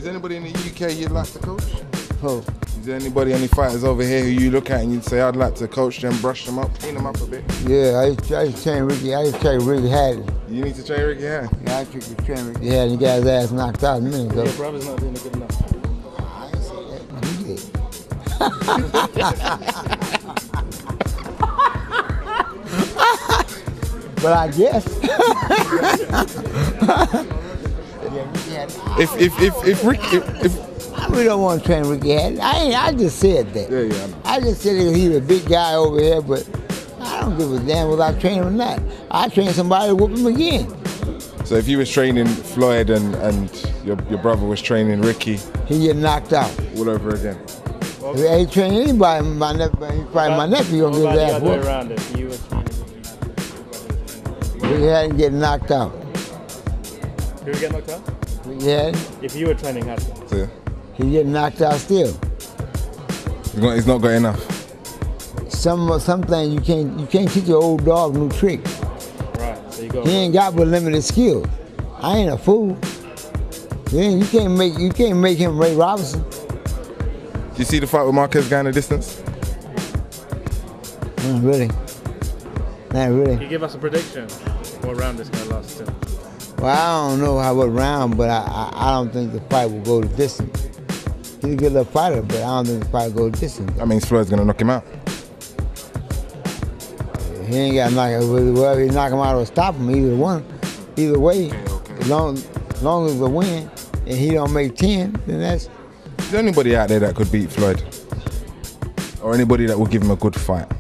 Is anybody in the UK you'd like to coach? Who? Is there anybody, any fighters over here who you look at and you'd say, I'd like to coach them, brush them up, clean them up a bit? Yeah, I used to train Ricky. I used to train Ricky Hatton. You need to train Ricky Hatton? Yeah, I used to train Ricky Hatton. He got his ass knocked out a minute ago. Your brother's not doing it good enough. I ain't say that. You did. But I guess. If I really don't want to train Ricky Hatton. I just said that. Yeah, I know. I just said that he's a big guy over here, but I don't give a damn whether I train him or not. I train somebody to whoop him again. So if you was training Floyd and your brother was training Ricky, He get knocked out. all over again. If I ain't training anybody, my nephew gonna get his ass the other way whooped. around it. You were training Ricky Hatton get knocked out. Who would get knocked out? Ricky Hatton, If you were training Hatton. So he get knocked out still. he's not got enough. Some things you can't teach an old dog new trick. Right, so you go. He ain't got but limited skills. I ain't a fool. You can't make him Ray Robinson. Do you see the fight with Marquez going the distance? Not really. Not really. Can you give us a prediction? What round this going to last to? Well, I don't know what round, but I don't think the fight will go the distance. He's a good little fighter, but I don't think the fight will go the distance. That means Floyd's going to knock him out. He ain't got to knock him. Whether he knock him out or stop him, either way. Okay. As long as it's a win and he don't make 10, then that's. Is there anybody out there that could beat Floyd? Or anybody that would give him a good fight?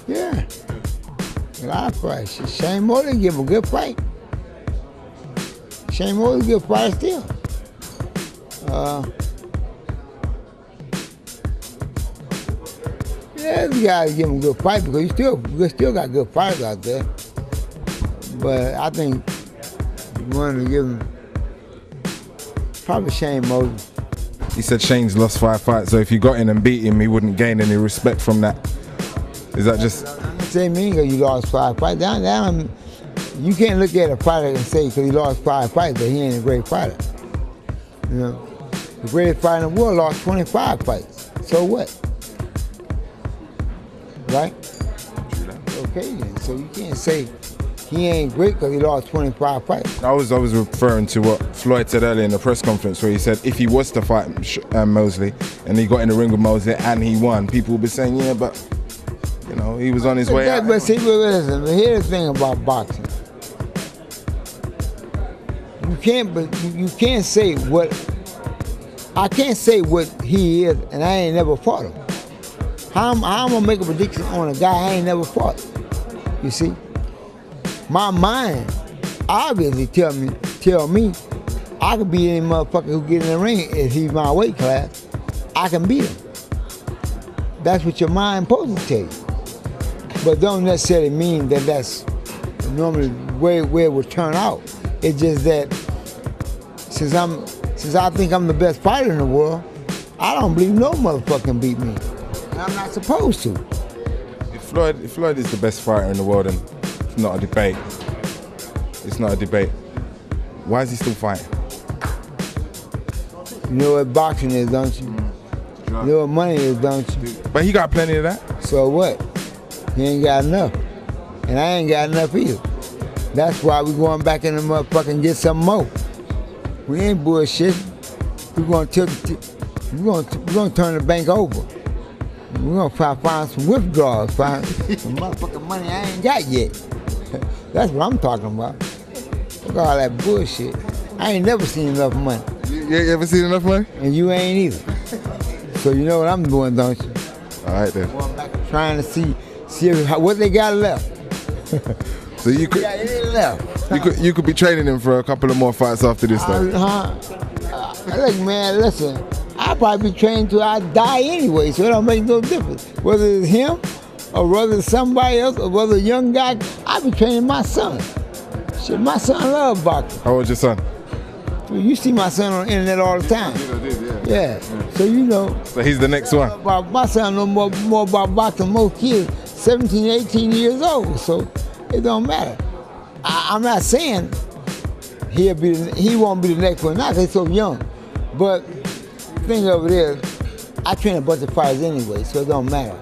Yeah. A lot of fights. Shane Mosley give him a good fight. Shane Mosley good fight still. Yeah, you gotta give him a good fight because you still got good fighters out there. But I think you want to give him probably Shane Mosley. He said Shane's lost 5 fights, so if you got in and beat him, he wouldn't gain any respect from that. Is that just... Same mean because you lost 5 fights. You can't look at a fighter and say because he lost 5 fights that he ain't a great fighter. You know, the greatest fighter in the world lost 25 fights. So what? Right? Okay then. So you can't say he ain't great because he lost 25 fights. I was referring to what Floyd said earlier in the press conference where he said if he was to fight Mosley and he got in the ring with Mosley and he won, people would be saying, yeah, but you know, he was on his way out. But see, listen, here's the thing about boxing. You can't say what, I can't say what he is and I ain't never fought him. How am I gonna make a prediction on a guy I ain't never fought? You see? My mind obviously tell me I could beat any motherfucker who get in the ring if he's my weight class. I can beat him. That's what your mind supposed to tell you. But don't necessarily mean that that's normally where it would turn out. It's just that since I think I'm the best fighter in the world, I don't believe no motherfucker can beat me. And I'm not supposed to. If Floyd is the best fighter in the world, and it's not a debate. It's not a debate. Why is he still fighting? You know what boxing is, don't you? You know what money is, don't you? But he got plenty of that. So what? He ain't got enough. And I ain't got enough either. That's why we going back in the motherfucker and get some more. We ain't bullshitting. We're gonna turn the bank over. We're gonna try to find some withdrawals, find some motherfucking money I ain't got yet. That's what I'm talking about. Look at all that bullshit. I ain't never seen enough money. You ever seen enough money? And you ain't either. So you know what I'm doing, don't you? All right then. Going back and trying to see what they got left. So you could, Yeah, it ain't left. you could be training him for a couple of more fights after this, though. Look, man, listen. I'll probably be trained till I die anyway, so it don't make no difference. Whether it's him, or whether it's somebody else, or whether a young guy, I'll be training my son. Shit, my son loves boxing. How old's your son? You see my son on the internet all the time. Yeah. So you know. So he's the next one. My son knows more about boxing than most kids, 17, 18 years old, so it don't matter. I'm not saying he won't be the next one, not because he's so young. But the thing of it is, I train a bunch of fighters anyway, so it don't matter.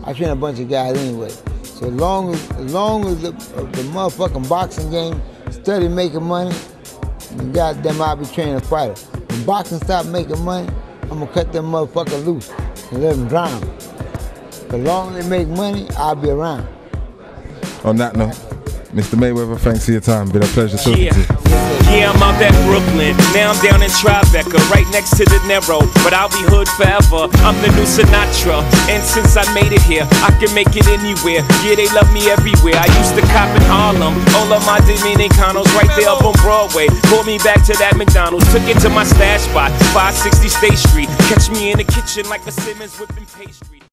I train a bunch of guys anyway. So as long as the motherfucking boxing game steady making money, then goddamn I'll be training a fighter. When boxing stop making money, I'm gonna cut them motherfucker loose and let them drown. As long as they make money, I'll be around. On that note, Mr. Mayweather, thanks for your time. Been a pleasure talking to you. Yeah, I'm out at Brooklyn. Now I'm down in Tribeca, right next to the Narrow. But I'll be hood forever. I'm the new Sinatra. And since I made it here, I can make it anywhere. Yeah, they love me everywhere. I used to cop in Harlem. All of my Dominicanos right there up on Broadway. Pulled me back to that McDonald's. Took it to my stash spot, 560 State Street. Catch me in the kitchen like a Simmons whipping pastry.